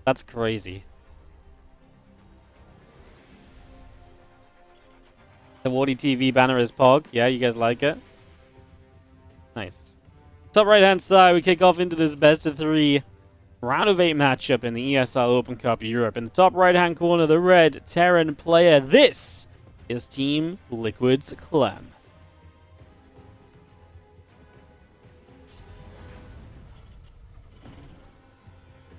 That's crazy. The WardiTV banner is Pog. Yeah, you guys like it? Nice. Top right-hand side, we kick off into this best-of-3 round of 8 matchup in the ESL Open Cup Europe. In the top right-hand corner, the red Terran player. This is Team Liquid's Clem.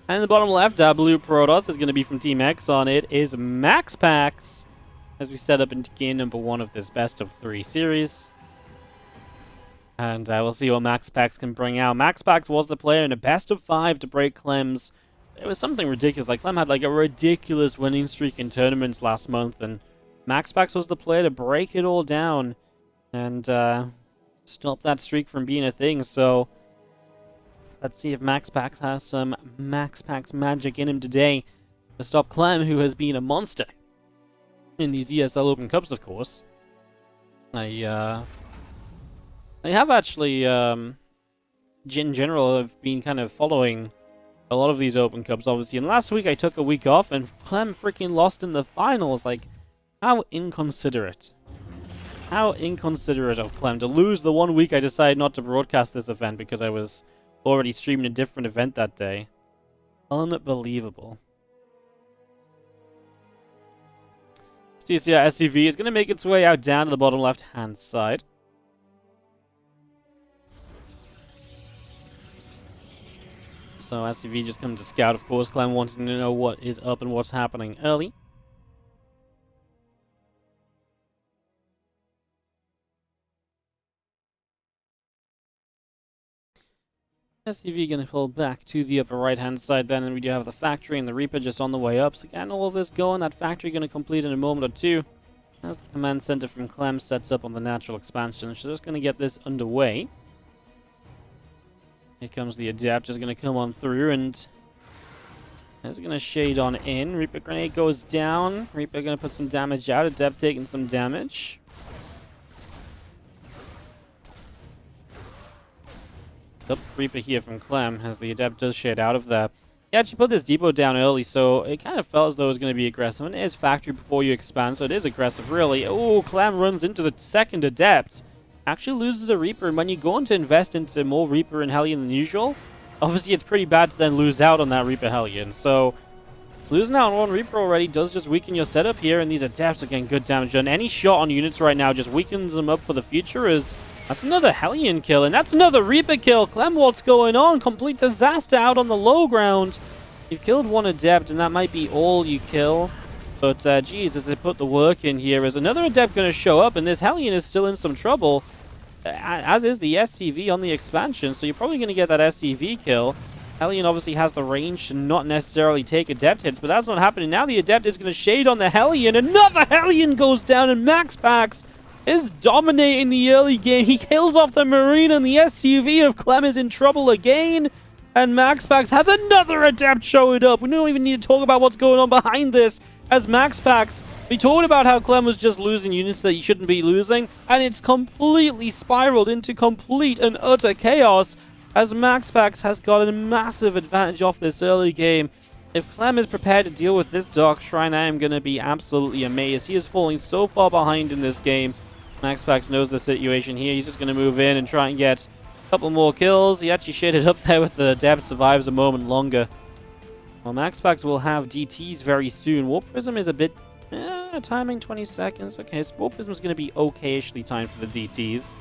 And in the bottom left, our blue Protoss is going to be from Team X. On it is MaxPax, as we set up into game number 1 of this best-of-3 series. And we'll see what MaxPax can bring out. MaxPax was the player in a best-of-5 to break Clem's. It was something ridiculous. Like, Clem had like a ridiculous winning streak in tournaments last month, and MaxPax was the player to break it all down and stop that streak from being a thing. So let's see if MaxPax has some MaxPax magic in him today to stop Clem, who has been a monster in these ESL Open Cups, of course. I have actually, in general, have been kind of following a lot of these Open Cups, obviously. And last week I took a week off, and Clem freaking lost in the finals. Like, how inconsiderate. How inconsiderate of Clem to lose the 1 week I decided not to broadcast this event because I was already streaming a different event that day. Unbelievable. So you see how SCV is going to make its way out down to the bottom left-hand side. So SCV just come to scout, of course. Clem wanting to know what is up and what's happening early. SCV going to pull back to the upper right-hand side then, and we do have the factory and the Reaper just on the way up. So getting all of this going, that factory going to complete in a moment or two. As the command center from Clem sets up on the natural expansion. So just going to get this underway. Here comes the Adept, just going to come on through, and is going to shade on in. Reaper Grenade goes down. Reaper going to put some damage out. Adept taking some damage. Up Reaper here from Clem, as the Adept does shade out of there. He actually put this depot down early, so it kind of felt as though it was going to be aggressive. And it is factory before you expand, so it is aggressive, really. Oh, Clem runs into the second Adept. Actually loses a Reaper, and when you go on to invest into more Reaper and Hellion than usual, obviously it's pretty bad to then lose out on that Reaper Hellion. So losing out on one Reaper already does just weaken your setup here, and these Adepts are getting good damage done. Any shot on units right now just weakens them up for the future, as that's another Hellion kill, and that's another Reaper kill. Clem, what's going on? Complete disaster out on the low ground. You've killed one Adept, and that might be all you kill. But, geez, as they put the work in here, is another Adept going to show up, and this Hellion is still in some trouble. As is the SCV on the expansion, so you're probably going to get that SCV kill. Hellion obviously has the range to not necessarily take Adept hits, but that's not happening. Now the Adept is going to shade on the Hellion. Another Hellion goes down, and MaxPax is dominating the early game. He kills off the Marine, and the SCV of Clem is in trouble again. And MaxPax has another Adept showing up. We don't even need to talk about what's going on behind this. As MaxPax, we talked about how Clem was just losing units that he shouldn't be losing, and it's completely spiraled into complete and utter chaos, as MaxPax has got a massive advantage off this early game. If Clem is prepared to deal with this Dark Shrine, I am going to be absolutely amazed. He is falling so far behind in this game. MaxPax knows the situation here. He's just going to move in and try and get a couple more kills. He actually shaded up there with the Adept, survives a moment longer. Well, MaxPax will have DTs very soon. Warp Prism is a bit... timing 20 seconds. Okay, so Warp Prism is going to be okay-ishly timed for the DTs.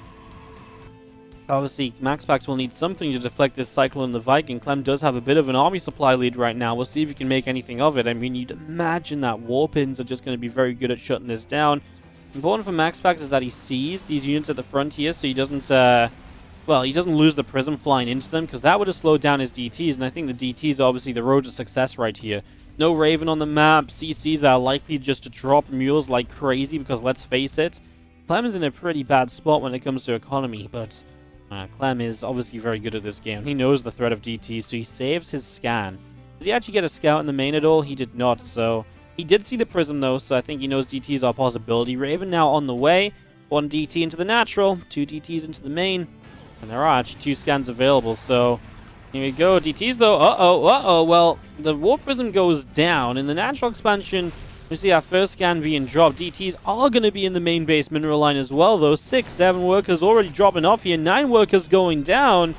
Obviously, MaxPax will need something to deflect this Cyclone the Viking. Clem does have a bit of an army supply lead right now. We'll see if he can make anything of it. I mean, you'd imagine that Warpins are just going to be very good at shutting this down. Important for MaxPax is that he sees these units at the front here, so he doesn't... well, he doesn't lose the Prism flying into them, because that would have slowed down his DTs, and I think the DTs are obviously the road to success right here. No Raven on the map, CCs that are likely just to drop mules like crazy, because let's face it, Clem is in a pretty bad spot when it comes to economy, but Clem is obviously very good at this game. He knows the threat of DTs, so he saves his scan. Did he actually get a scout in the main at all? He did not, so he did see the Prism though, so I think he knows DTs are a possibility. Raven now on the way, 1 DT into the natural, 2 DTs into the main. And there are actually 2 scans available, so Here we go. DTs though. Uh-oh. Well, the Warp Prism goes down. In the natural expansion, we see our first scan being dropped. DTs are going to be in the main base mineral line as well, though. 6, 7 workers already dropping off here. 9 workers going down.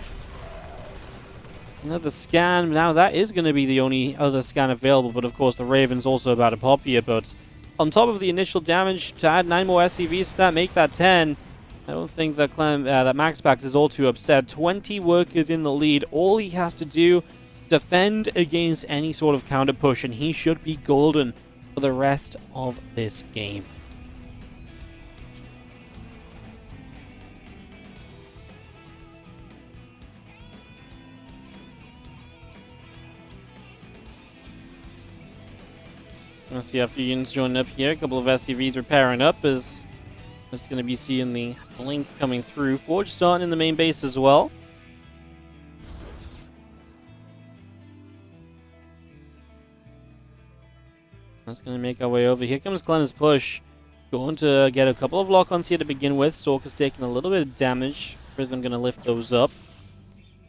Another scan. Now that is going to be the only other scan available, but of course the Raven's also about to pop here. But on top of the initial damage, to add 9 more SCVs to that, make that 10. I don't think that that MaxPax is all too upset. 20 workers in the lead. All he has to do, defend against any sort of counter push, and he should be golden for the rest of this game. So I see a few units joining up here. A couple of SCVs are pairing up as just going to be seeing the blink coming through. Forge starting in the main base as well. That's going to make our way over. Here comes Clem's push. Going to get a couple of lock-ons here to begin with. Stalker's taking a little bit of damage. Prism going to lift those up.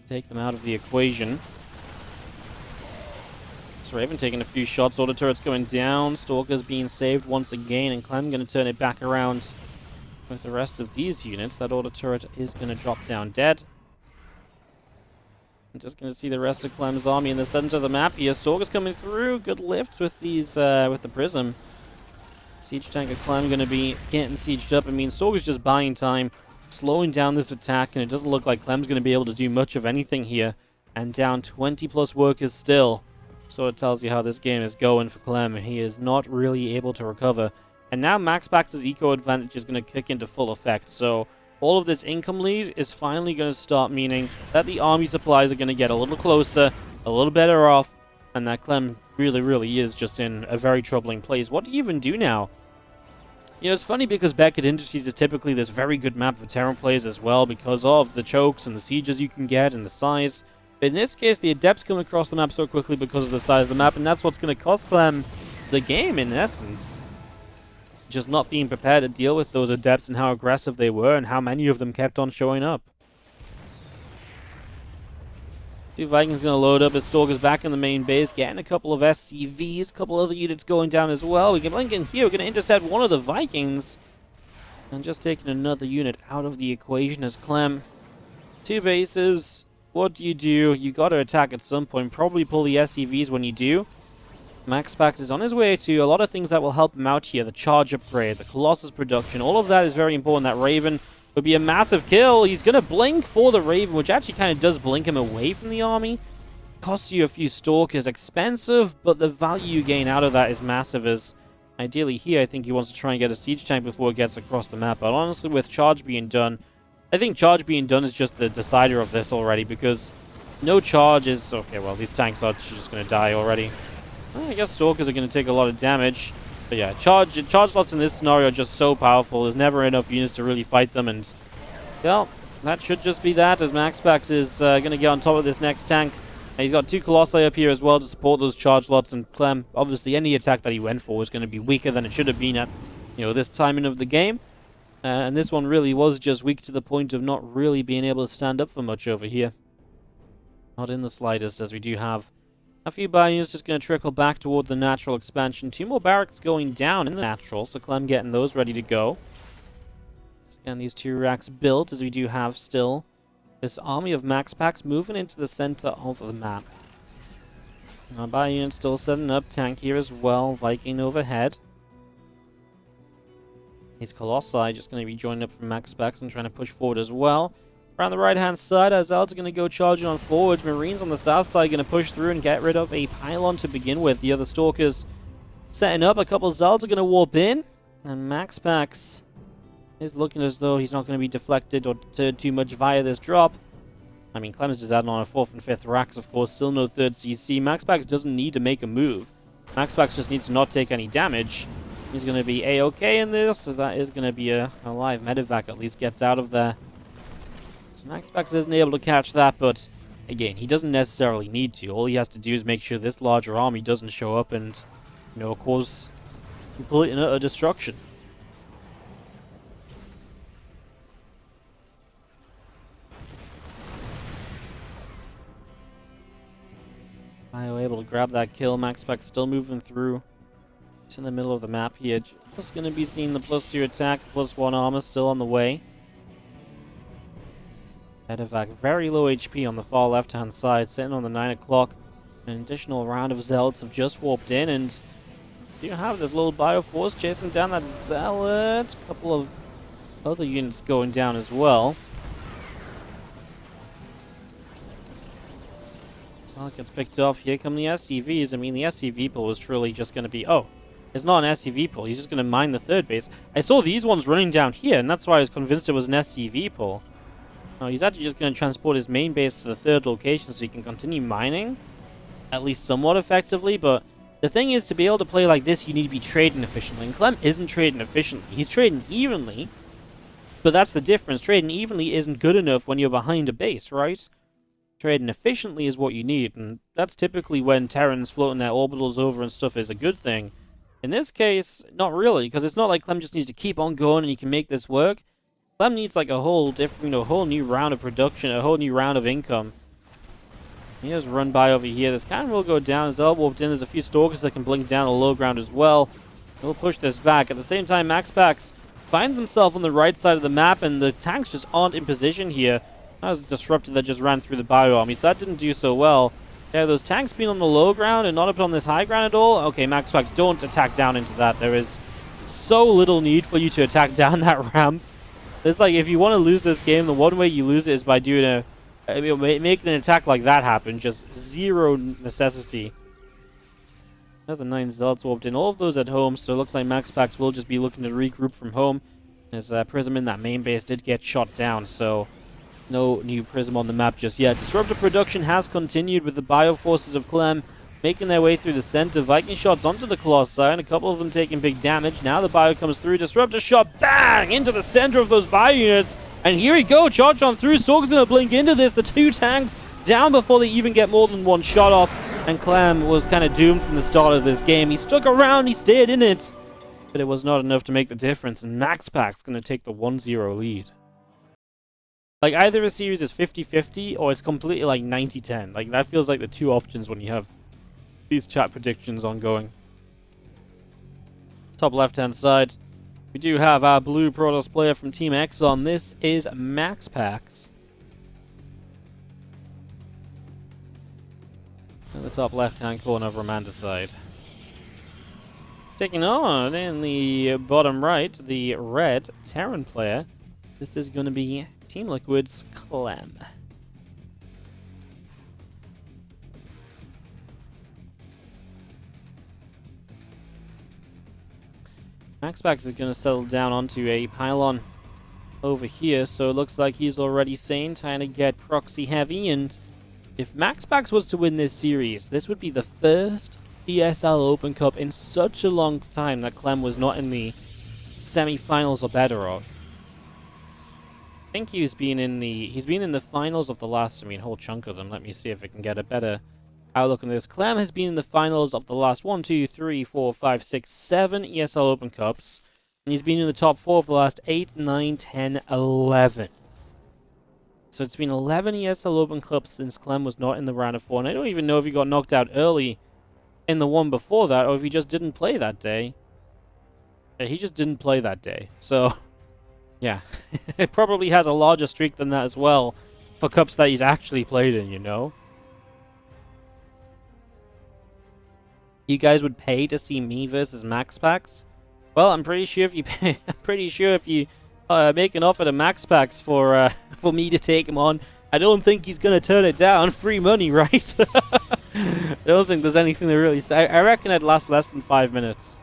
Take them out of the equation. So Raven taking a few shots. Auto turrets going down. Stalker's being saved once again. And Clem going to turn it back around with the rest of these units. That auto turret is going to drop down dead. I'm just going to see the rest of Clem's army in the center of the map here. Stalker's coming through. Good lift with these, with the Prism. Siege tank of Clem going to be getting sieged up. I mean, Stalker's just buying time, slowing down this attack, and it doesn't look like Clem's going to be able to do much of anything here. And down 20 plus workers still. So it tells you how this game is going for Clem. He is not really able to recover. And now MaxPax's eco advantage is going to kick into full effect. So all of this income lead is finally going to start meaning that the army supplies are going to get a little closer, a little better off, and that Clem really is just in a very troubling place. What do you even do now? You know, it's funny because Beckett Industries is typically this very good map for Terran players as well because of the chokes and the sieges you can get and the size. But in this case, the Adepts come across the map so quickly because of the size of the map, and that's what's going to cost Clem the game in essence. Just not being prepared to deal with those Adepts and how aggressive they were and how many of them kept on showing up. Two Vikings going to load up as Stalker's back in the main base, getting a couple of SCVs, a couple other units going down as well. We can blink in here, we're going to intercept one of the Vikings. And just taking another unit out of the equation as Clem. Two bases. What do? You got to attack at some point. Probably pull the SCVs when you do. MaxPax is on his way to a lot of things that will help him out here. The charge upgrade, the Colossus production, all of that is very important. That Raven would be a massive kill. He's going to blink for the Raven, which actually kind of does blink him away from the army. Costs you a few Stalkers. Expensive, but the value you gain out of that is massive. As ideally here, I think he wants to try and get a siege tank before it gets across the map. But honestly, with charge being done, I think charge being done is just the decider of this already, because no charge is... Okay, well, these tanks are just going to die already. I guess Stalkers are going to take a lot of damage. But yeah, charge lots in this scenario are just so powerful. There's never enough units to really fight them. And, well, that should just be that, as MaxPax is going to get on top of this next tank. And he's got two Colossi up here as well to support those charge lots. And Clem, obviously, any attack that he went for was going to be weaker than it should have been at, this timing of the game. And this one really was just weak to the point of not really being able to stand up for much over here. Not in the slightest, as we do have a few units just going to trickle back toward the natural expansion. Two more barracks going down in the natural, so Clem getting those ready to go. Just getting these two racks built, as we do have still this army of MaxPax moving into the center of the map. Our unit still setting up, tank here as well, Viking overhead. These Colossi just going to be joining up from MaxPax and trying to push forward as well. Around the right-hand side, our Zelds are going to go charging on forwards. Marines on the south side going to push through and get rid of a pylon to begin with. The other Stalkers setting up. A couple of Zelds are going to warp in. And MaxPax is looking as though he's not going to be deflected or deterred too much via this drop. I mean, Clem's just adding on a 4th and 5th racks, of course. Still no 3rd CC. MaxPax doesn't need to make a move. MaxPax just needs to not take any damage. He's going to be A-okay in this, as that is going to be a live medevac at least gets out of there. So MaxPax isn't able to catch that, but again, he doesn't necessarily need to. All he has to do is make sure this larger army doesn't show up and, cause complete and utter destruction. Bio able to grab that kill. MaxPax still moving through to the middle of the map here. Just going to be seeing the +2 attack, +1 armor still on the way. Medevac very low HP on the far left-hand side, sitting on the 9 o'clock. An additional round of Zealots have just warped in, and you have this little Bioforce chasing down that Zealot. A couple of other units going down as well. Zealot gets picked off. Here come the SCVs. I mean, the SCV pull was truly just going to be... Oh, it's not an SCV pull. He's just going to mine the third base. I saw these ones running down here, and that's why I was convinced it was an SCV pull. No, he's actually just going to transport his main base to the third location so he can continue mining, at least somewhat effectively, but the thing is, to be able to play like this, you need to be trading efficiently, and Clem isn't trading efficiently. He's trading evenly, but that's the difference. Trading evenly isn't good enough when you're behind a base, right? Trading efficiently is what you need, and that's typically when Terrans floating their orbitals over and stuff is a good thing. In this case, not really, because it's not like Clem just needs to keep on going and you can make this work. Clem needs like a whole different, a whole new round of production, a whole new round of income. He has run by over here. This cannon will go down. As warped in, there's a few Stalkers that can blink down the low ground as well. He'll push this back. At the same time, MaxPax finds himself on the right side of the map, and the tanks just aren't in position here. That was a Disruptor that just ran through the bio army, so that didn't do so well. Yeah, those tanks being on the low ground and not up on this high ground at all. Okay, MaxPax, don't attack down into that. There is so little need for you to attack down that ramp. It's like, if you want to lose this game, the one way you lose it is by doing making an attack like that happen. Just zero necessity. Another 9 Zealots warped in. All of those at home, so it looks like MaxPax will just be looking to regroup from home. As Prism in that main base did get shot down, so no new Prism on the map just yet. Disruptor production has continued with the Bioforces of Clem making their way through the center. Viking shots onto the Colossi, and a couple of them taking big damage. Now the Bio comes through. Disruptor shot, bang! Into the center of those Bio units. And here we go, charge on through. Stalker's gonna blink into this. The two tanks down before they even get more than one shot off. And Clem was kind of doomed from the start of this game. He stuck around, he stayed in it. But it was not enough to make the difference. And MaxPax gonna take the 1-0 lead. Like, either a series is 50-50 or it's completely like 90-10. Like, that feels like the two options when you have these chat predictions ongoing. Top left-hand side, we do have our blue Protoss player from Team X on. This is MaxPax. At the top left-hand corner of Ramanda's side. Taking on in the bottom right, the red Terran player. This is going to be Team Liquid's Clem. MaxPax is going to settle down onto a pylon over here, so it looks like he's already sane, trying to get proxy heavy, and if MaxPax was to win this series, this would be the first ESL Open Cup in such a long time that Clem was not in the semi-finals or better of. I think he's been in the finals of the last, whole chunk of them. Let me see if I can get a better outlook on this. Clem has been in the finals of the last 1, 2, 3, 4, 5, 6, 7 ESL Open Cups. And he's been in the top 4 of the last 8, 9, 10, 11. So it's been 11 ESL Open Cups since Clem was not in the round of 4. And I don't even know if he got knocked out early in the one before that, or if he just didn't play that day. Yeah, he just didn't play that day. So, yeah. It probably has a larger streak than that as well for cups that he's actually played in, you know? You guys would pay to see me versus MaxPax? Well, I'm pretty sure if you pay, make an offer to MaxPax for me to take him on, I don't think he's gonna turn it down. Free money, right? I don't think there's anything to really say. I reckon it'd last less than 5 minutes.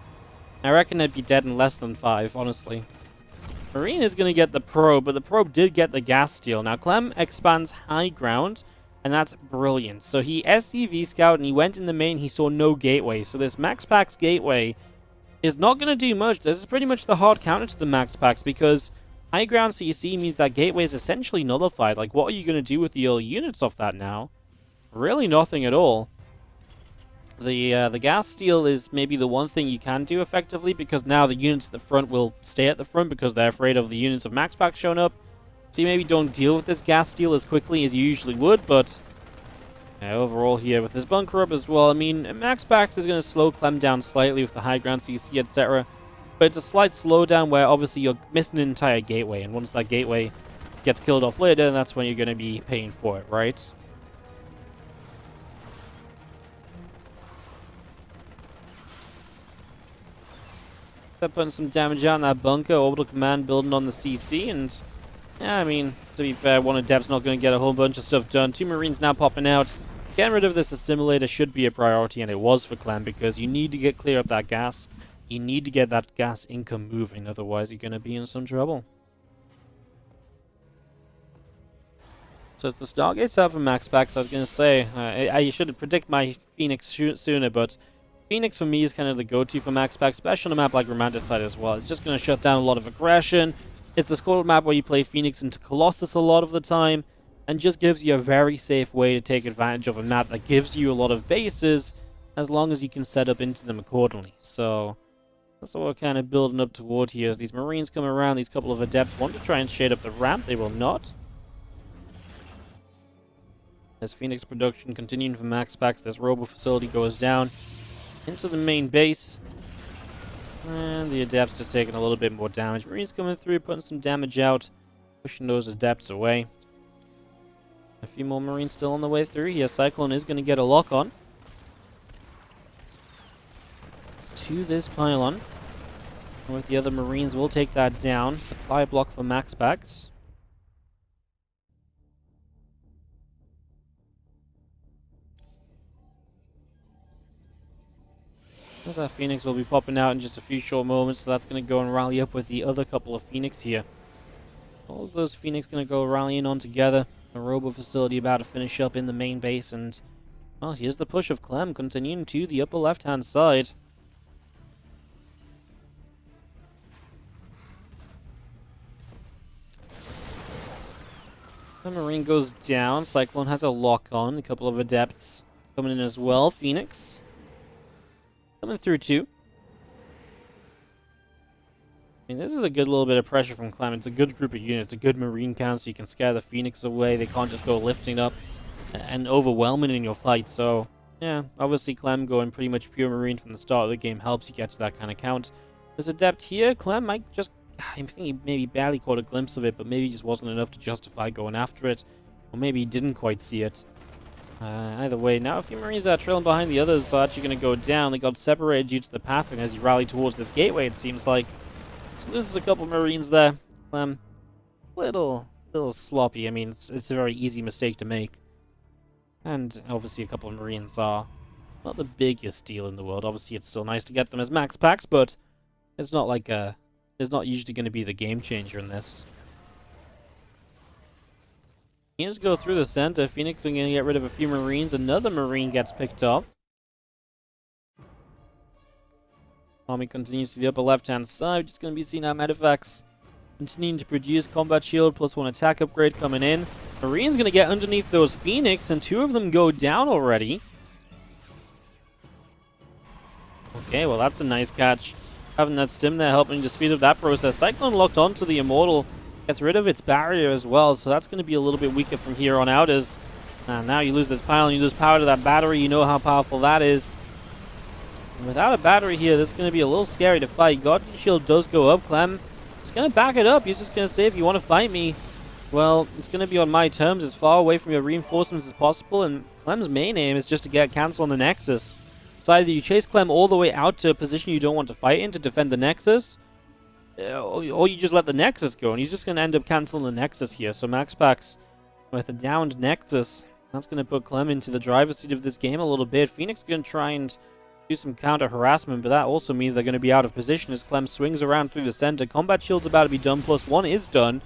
I reckon I'd be dead in less than 5, honestly. Marine is gonna get the probe, but the probe did get the gas steal. Now Clem expands high ground, and that's brilliant. So he SCV scout and he went in the main, he saw no gateway. So this MaxPax gateway is not going to do much. This is pretty much the hard counter to the MaxPax, because high ground CC means that gateway is essentially nullified. Like, what are you going to do with the early units off that now? Really nothing at all. The gas steal is maybe the one thing you can do effectively, because now the units at the front will stay at the front because they're afraid of the units of MaxPax showing up. So you maybe don't deal with this gas steal as quickly as you usually would, but Yeah, overall here with his bunker up as well. I mean, MaxPax is going to slow Clem down slightly with the high ground CC, etc. But it's a slight slowdown where obviously you're missing an entire gateway. And once that gateway gets killed off later, that's when you're going to be paying for it, right? They're putting some damage out in that bunker. Orbital command building on the CC. And yeah, I mean, to be fair, one Adept's not going to get a whole bunch of stuff done. 2 Marines now popping out. Getting rid of this assimilator should be a priority, and it was for Clem, because you need to get clear up that gas. You need to get that gas income moving, otherwise you're going to be in some trouble. So it's the Stargates out for MaxPax. I was going to say, I should predict my Phoenix sooner, but Phoenix for me is kind of the go-to for MaxPax, especially on a map like Romanticide as well. It's just going to shut down a lot of aggression. It's the squad map where you play Phoenix into Colossus a lot of the time, and just gives you a very safe way to take advantage of a map that gives you a lot of bases, as long as you can set up into them accordingly. So that's what we're kind of building up toward here. As these Marines come around, these couple of Adepts want to try and shade up the ramp. They will not. As Phoenix production continuing for MaxPax, this robo facility goes down into the main base. And the Adepts just taking a little bit more damage. Marines coming through, putting some damage out, pushing those Adepts away. A few more Marines still on the way through here. Cyclone is going to get a lock on to this pylon. With the other Marines, we'll take that down. Supply block for MaxPax. As that Phoenix will be popping out in just a few short moments, so that's going to go and rally up with the other couple of Phoenix here. All of those Phoenix going to go rallying on together. A robo facility about to finish up in the main base, and well, here's the push of Clem continuing to the upper left-hand side. The Marine goes down. Cyclone has a lock on. A couple of Adepts coming in as well. Phoenix coming through too. I mean, this is a good little bit of pressure from Clem. It's a good group of units, a good Marine count, so you can scare the Phoenix away. They can't just go lifting up and overwhelming in your fight. So, yeah, obviously Clem going pretty much pure Marine from the start of the game helps you get to that kind of count. There's Adept here. Clem might just... I think he maybe barely caught a glimpse of it, but maybe just wasn't enough to justify going after it. Or maybe he didn't quite see it. Either way, now a few Marines that are trailing behind the others are actually going to go down. They got separated due to the pathing as you rally towards this gateway, it seems like. So loses a couple Marines there. Little sloppy. I mean, it's a very easy mistake to make. And obviously a couple of Marines are not the biggest deal in the world. Obviously it's still nice to get them as MaxPax, but it's not like it's not usually going to be the game changer in this. Units go through the center. Phoenix are going to get rid of a few Marines. Another Marine gets picked off. Army continues to the upper left-hand side. Just going to be seeing our medifacts continuing to produce. Combat shield plus 1 attack upgrade coming in. Marine's going to get underneath those Phoenix, and 2 of them go down already. Okay, well that's a nice catch. Having that stim there helping to speed up that process. Cyclone locked onto the Immortal. Gets rid of its barrier as well, so that's going to be a little bit weaker from here on out as now you lose this pylon, you lose power to that battery. You know how powerful that is. And without a battery here, this is going to be a little scary to fight. Guardian Shield does go up. Clem is going to back it up. He's just going to say, if you want to fight me, well, it's going to be on my terms, as far away from your reinforcements as possible. And Clem's main aim is just to get cancel on the Nexus. It's either you chase Clem all the way out to a position you don't want to fight in to defend the Nexus, or you just let the Nexus go, and he's just going to end up canceling the Nexus here. So MaxPax with a downed Nexus, that's going to put Clem into the driver's seat of this game a little bit. Phoenix is going to try and do some counter harassment, but that also means they're going to be out of position as Clem swings around through the center. Combat shield's about to be done, plus 1 is done.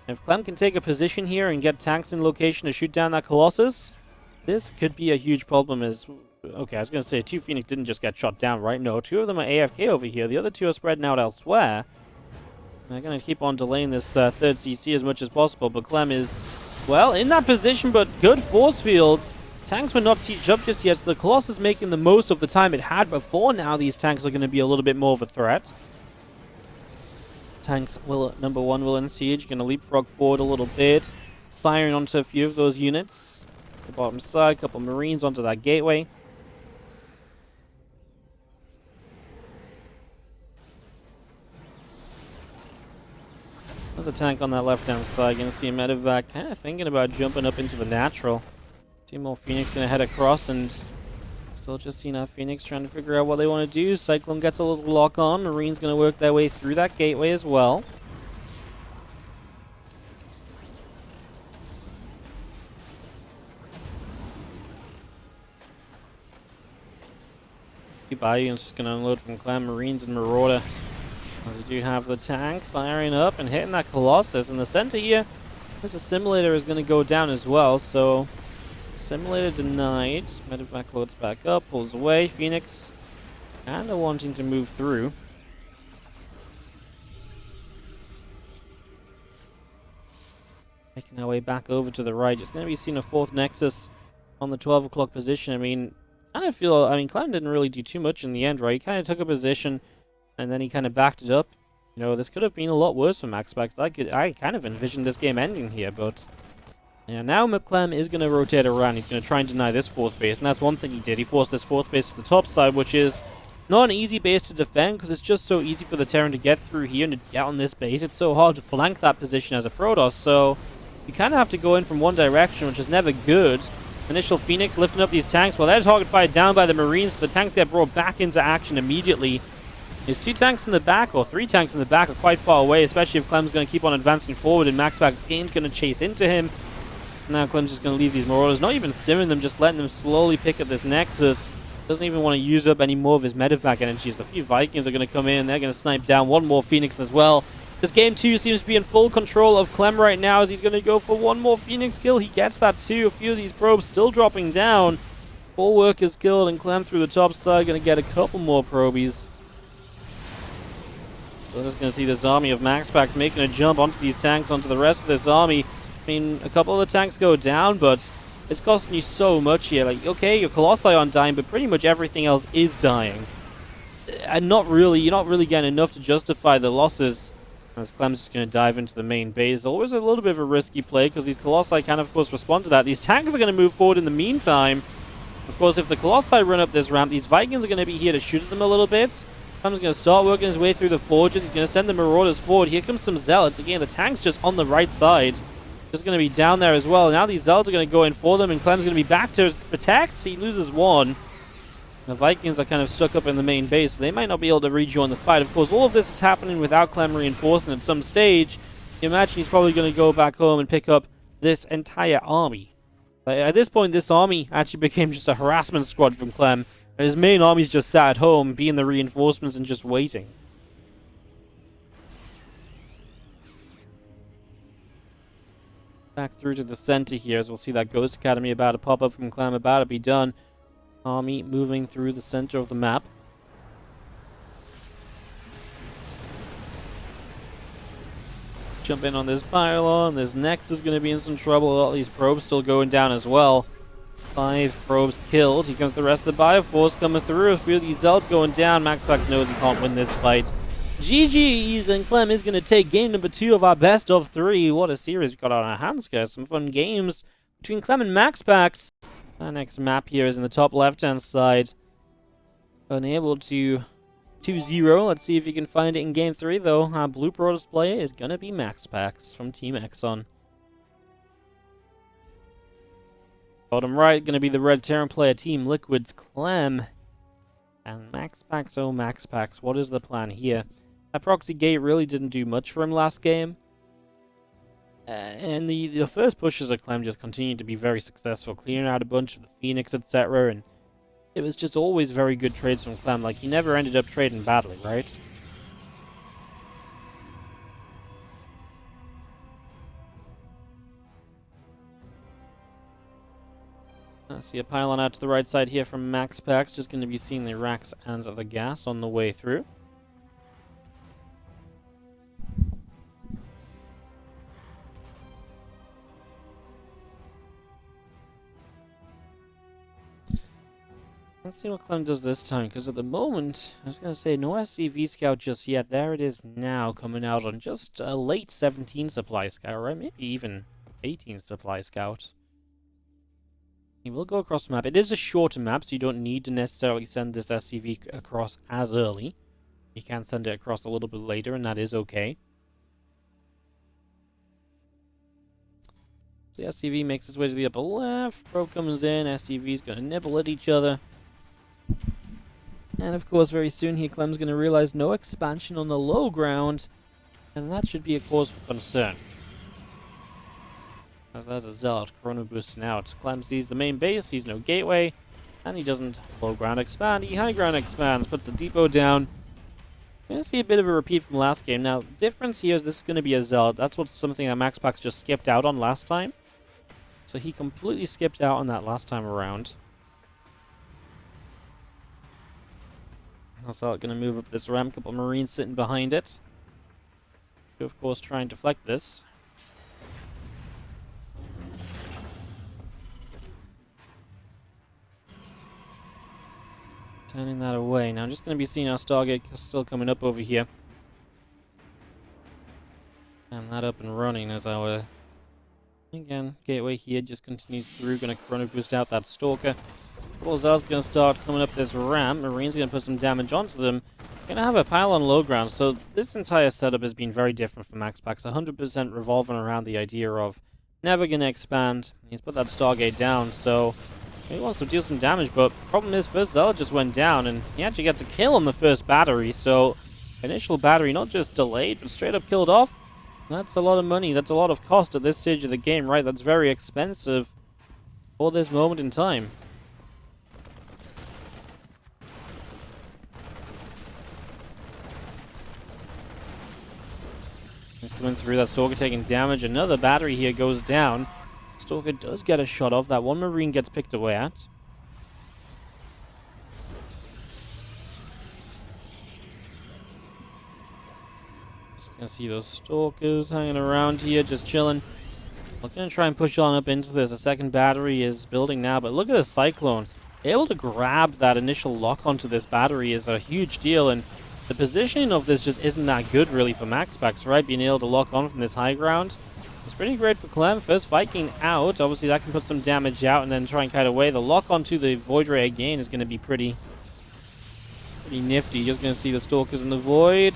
If Clem can take a position here and get tanks in location to shoot down that Colossus, this could be a huge problem. As okay, I was going to say 2 Phoenix didn't just get shot down, right? No, 2 of them are AFK over here. The other 2 are spreading out elsewhere. They're going to keep on delaying this third CC as much as possible, but Clem is, well, in that position, but good force fields. Tanks were not sieged up just yet, so the Colossus making the most of the time it had before. Now these tanks are going to be a little bit more of a threat. Tanks will, number 1 will unsiege, going to leapfrog forward a little bit, firing onto a few of those units. The bottom side, couple Marines onto that gateway. Another tank on that left-hand side. Gonna see a medevac kind of thinking about jumping up into the natural. Two more Phoenix gonna head across, and still just seeing our Phoenix trying to figure out what they want to do. Cyclone gets a little lock on. Marine's gonna work their way through that gateway as well. Bayou's just gonna unload from Clem, Marines, and Marauder. As we do have the tank firing up and hitting that Colossus. In the center here, this assimilator is going to go down as well, so assimilator denied. Medevac loads back up, pulls away. Phoenix kind of wanting to move through. Making our way back over to the right. Just going to be seeing a fourth Nexus on the 12 o'clock position. I mean, Clem didn't really do too much in the end, right? He kind of took a position and then he kind of backed it up. You know, this could have been a lot worse for MaxPax. I kind of envisioned this game ending here, but yeah, now Clem is going to rotate around. He's going to try and deny this fourth base, and that's one thing he did. He forced this fourth base to the top side, which is not an easy base to defend because it's just so easy for the Terran to get through here and to get on this base. It's so hard to flank that position as a Protoss, so you kind of have to go in from one direction, which is never good. Initial Phoenix lifting up these tanks. Well, they're target fired down by the Marines, so the tanks get brought back into action immediately. His two tanks in the back, or three tanks in the back, are quite far away, especially if Clem's going to keep on advancing forward and MaxPax ain't going to chase into him. Now Clem's just going to leave these Marauders, not even simmering them, just letting them slowly pick up this Nexus. Doesn't even want to use up any more of his medevac energies. A few Vikings are going to come in, they're going to snipe down one more Phoenix as well. This game 2 seems to be in full control of Clem right now as he's going to go for one more Phoenix kill. He gets that too. A few of these probes still dropping down. 4 workers killed, and Clem through the top side going to get a couple more probies. So just going to see this army of MaxPax making a jump onto these tanks, onto the rest of this army. I mean, a couple of the tanks go down, but it's costing you so much here. Like, okay, your Colossi aren't dying, but pretty much everything else is dying. And you're not really getting enough to justify the losses. As Clem's just going to dive into the main base. Always a little bit of a risky play, because these Colossi can, of course, respond to that. These tanks are going to move forward in the meantime. Of course, if the Colossi run up this ramp, these Vikings are going to be here to shoot at them a little bit. Clem's going to start working his way through the forges. He's going to send the Marauders forward. Here comes some Zealots. Again, the tank's just on the right side. Just going to be down there as well. Now these Zealots are going to go in for them, and Clem's going to be back to protect. He loses one. The Vikings are kind of stuck up in the main base, so they might not be able to rejoin the fight. Of course, all of this is happening without Clem reinforcing at some stage. You imagine he's probably going to go back home and pick up this entire army. At this point, this army actually became just a harassment squad from Clem. His main army's just sat at home, being the reinforcements and just waiting. Back through to the center here, as we'll see that Ghost Academy about to pop up from Clem, about to be done. Army moving through the center of the map. Jump in on this pylon. This Nex is going to be in some trouble. All these probes still going down as well. 5 probes killed. Here comes the rest of the Bioforce coming through. A few of these Zealots going down. MaxPax knows he can't win this fight. GG's, and Clem is going to take game number 2 of our best of 3. What a series we've got on our hands, guys. Some fun games between Clem and MaxPax. Our next map here is in the top left-hand side. Unable to 2-0. Let's see if you can find it in game 3, though. Our blue Protoss player is going to be MaxPax from Team Exxon. Bottom right, going to be the red Terran player, Team Liquid's Clem. And MaxPax, oh MaxPax, what is the plan here? That proxy gate really didn't do much for him last game. And the first pushes of Clem just continued to be very successful, clearing out a bunch of the Phoenix, etc. And it was just always very good trades from Clem. Like, he never ended up trading badly, right? I see a pylon out to the right side here from MaxPax. Just going to be seeing the racks and the gas on the way through. Let's see what Clem does this time, because at the moment, I was going to say no SCV Scout just yet. There it is now, coming out on just a late 17 Supply Scout, right? Maybe even 18 Supply Scout. He will go across the map. It is a shorter map, so you don't need to necessarily send this SCV across as early. You can send it across a little bit later, and that is okay. So the SCV makes its way to the upper left. Pro comes in. SCV's going to nibble at each other. And of course, very soon here, Clem's going to realize no expansion on the low ground. And that should be a cause for concern. As there's a Zealot Chrono boosting out. Clem sees the main base, sees no gateway, and he doesn't low ground expand. He high ground expands, puts the depot down. We're going to see a bit of a repeat from last game. Now, the difference here is this is going to be a Zealot. That's something that MaxPax just skipped out on last time. So he completely skipped out on that last time around. Zealot going to move up this ramp. Couple Marines sitting behind it. To, of course, try and deflect this. Turning that away. Now I'm just going to be seeing our Stargate still coming up over here. And that up and running as our... Again, gateway here just continues through. Going to Chrono Boost out that Stalker. Bullseyes going to start coming up this ramp. Marine's going to put some damage onto them. Going to have a pile on low ground. So this entire setup has been very different for MaxPax. 100% revolving around the idea of never going to expand. He's put that Stargate down, so... He wants to deal some damage, but problem is first Zealot just went down, and he actually gets a kill on the first battery, so initial battery not just delayed, but straight up killed off. That's a lot of money, that's a lot of cost at this stage of the game, right? That's very expensive for this moment in time. He's coming through, that Stalker taking damage, another battery here goes down. Stalker does get a shot off. That one Marine gets picked away at. Just gonna see those Stalkers hanging around here, just chilling. We're gonna try and push on up into this. A second battery is building now, but look at the Cyclone. Able to grab that initial lock onto this battery is a huge deal, and the positioning of this just isn't that good really for MaxPax, right? Being able to lock on from this high ground. It's pretty great for Clem. First Viking out. Obviously, that can put some damage out and then try and kite away. The lock onto the Void Ray again is going to be pretty nifty. Just going to see the Stalkers in the Void.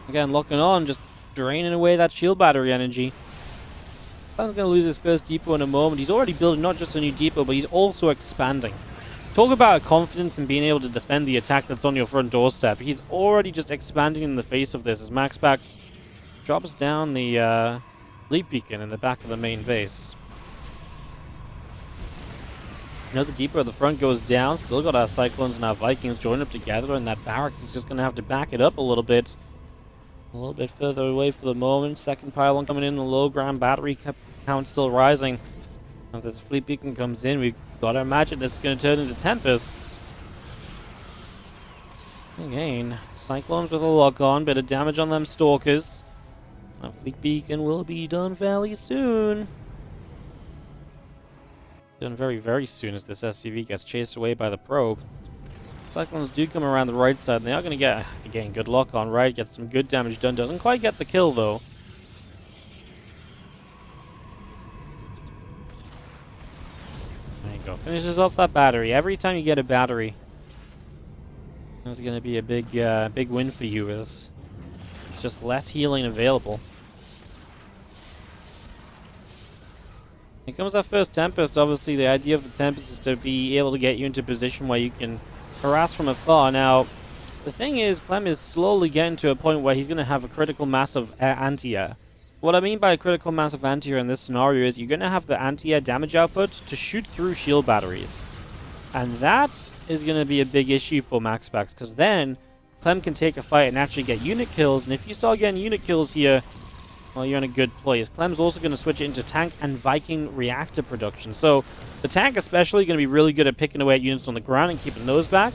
Again, locking on, just draining away that shield battery energy. Clem's going to lose his first depot in a moment. He's already building not just a new depot, but he's also expanding. Talk about confidence in being able to defend the attack that's on your front doorstep. He's already just expanding in the face of this as MaxPax drops down the... Leap beacon in the back of the main base. Another depot at the front goes down. Still got our Cyclones and our Vikings joined up together, and that barracks is just going to have to back it up a little bit. A little bit further away for the moment. Second pylon coming in, the low ground battery count still rising. As this fleet beacon comes in, we've got to imagine this is going to turn into Tempests. Again, Cyclones with a lock on, bit of damage on them Stalkers. Our fleet beacon will be done fairly soon. Done very, very soon as this SCV gets chased away by the probe. Cyclones do come around the right side, and they are going to get, again, good lock on right, get some good damage done. Doesn't quite get the kill, though. There you go. Finishes off that battery. Every time you get a battery, that's going to be a big win for you. It's just less healing available. Here comes our first Tempest. Obviously, the idea of the Tempest is to be able to get you into a position where you can harass from afar. Now, the thing is, Clem is slowly getting to a point where he's going to have a critical mass of anti-air. What I mean by a critical mass of anti-air in this scenario is you're going to have the anti-air damage output to shoot through shield batteries. And that is going to be a big issue for MaxPax, because then Clem can take a fight and actually get unit kills. And if you start getting unit kills here, well, you're in a good place. Clem's also going to switch it into tank and Viking reactor production. So the tank especially going to be really good at picking away at units on the ground and keeping those back.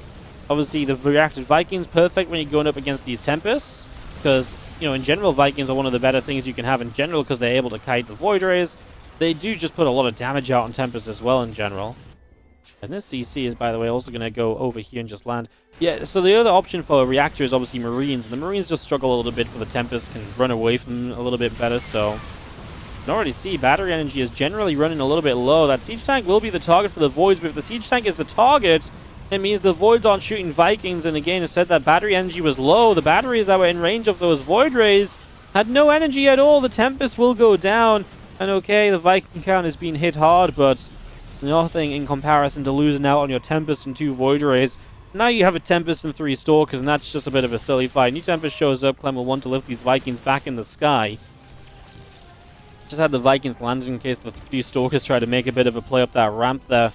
Obviously, the reacted Vikings, perfect when you're going up against these Tempests. Because, you know, in general, Vikings are one of the better things you can have in general because they're able to kite the Void Rays. They do just put a lot of damage out on Tempests as well in general. And this CC is, by the way, also going to go over here and just land. Yeah, so the other option for a reactor is obviously Marines. And the Marines just struggle a little bit for the Tempest, can run away from them a little bit better, so... can already see battery energy is generally running a little bit low. That siege tank will be the target for the Voids, but if the siege tank is the target, it means the Voids aren't shooting Vikings. And again, it said that battery energy was low. The batteries that were in range of those Void Rays had no energy at all. The Tempest will go down. And okay, the Viking count is being hit hard, but nothing in comparison to losing out on your Tempest and 2 Void Rays. Now you have a Tempest and 3 Stalkers, and that's just a bit of a silly fight. New Tempest shows up. Clem will want to lift these Vikings back in the sky. Just had the Vikings landed in case the 3 Stalkers try to make a bit of a play up that ramp there.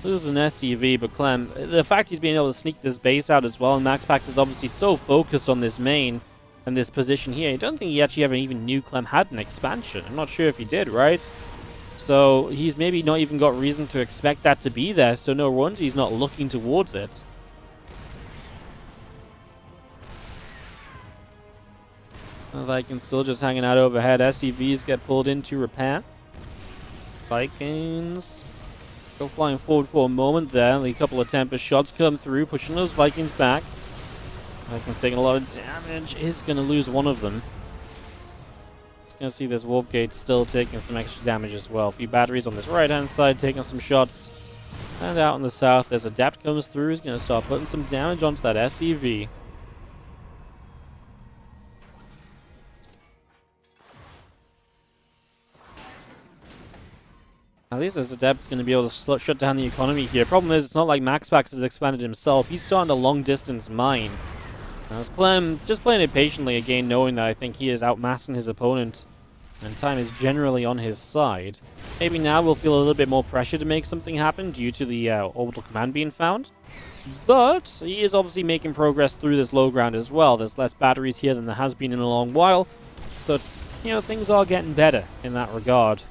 Loses an SCV, but Clem, the fact he's being able to sneak this base out as well, and MaxPax is obviously so focused on this main and this position here. I don't think he actually ever even knew Clem had an expansion. I'm not sure if he did, right? So he's maybe not even got reason to expect that to be there, so no wonder he's not looking towards it. Vikings still just hanging out overhead. SCVs get pulled in to repair. Vikings go flying forward for a moment there. Only a couple of Tempest shots come through, pushing those Vikings back. Vikings taking a lot of damage. Is going to lose one of them. It's going to see this Warp Gate still taking some extra damage as well. A few batteries on this right-hand side taking some shots. And out in the south, there's ADEPT comes through. He's going to start putting some damage onto that SCV. At least this ADEPT's going to be able to shut down the economy here. Problem is, it's not like MaxPax has expanded himself. He's starting a long-distance mine. As Clem, just playing it patiently again, knowing that I think he is outmassing his opponent, and time is generally on his side. Maybe now we'll feel a little bit more pressure to make something happen due to the orbital command being found. But he is obviously making progress through this low ground as well. There's less batteries here than there has been in a long while. So, you know, things are getting better in that regard.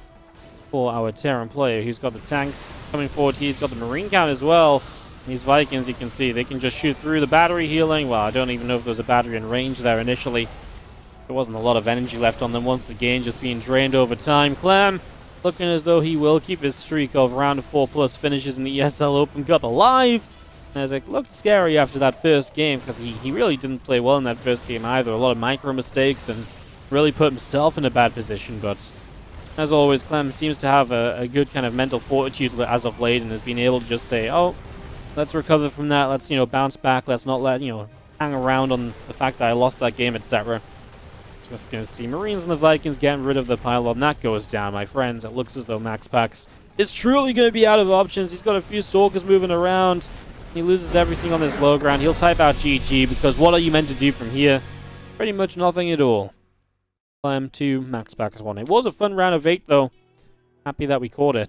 For our Terran player who's got the tanks coming forward. He's got the Marine count as well. These Vikings, you can see, they can just shoot through the battery healing. Well, I don't even know if there was a battery in range there initially. There wasn't a lot of energy left on them. Once again, just being drained over time. Clem looking as though he will keep his streak of round of 4+ finishes in the ESL Open Cup alive. As it looked scary after that first game, because he really didn't play well in that first game either. A lot of micro mistakes and really put himself in a bad position, but as always, Clem seems to have a good kind of mental fortitude as of late and has been able to just say, oh, let's recover from that. Let's, you know, bounce back. Let's not let, you know, hang around on the fact that I lost that game, etc. Just going to see Marines and the Vikings getting rid of the pylon. That goes down, my friends. It looks as though MaxPax is truly going to be out of options. He's got a few Stalkers moving around. He loses everything on this low ground. He'll type out GG because what are you meant to do from here? Pretty much nothing at all. Clem 2, MaxPax 1. It was a fun round of 8, though. Happy that we caught it.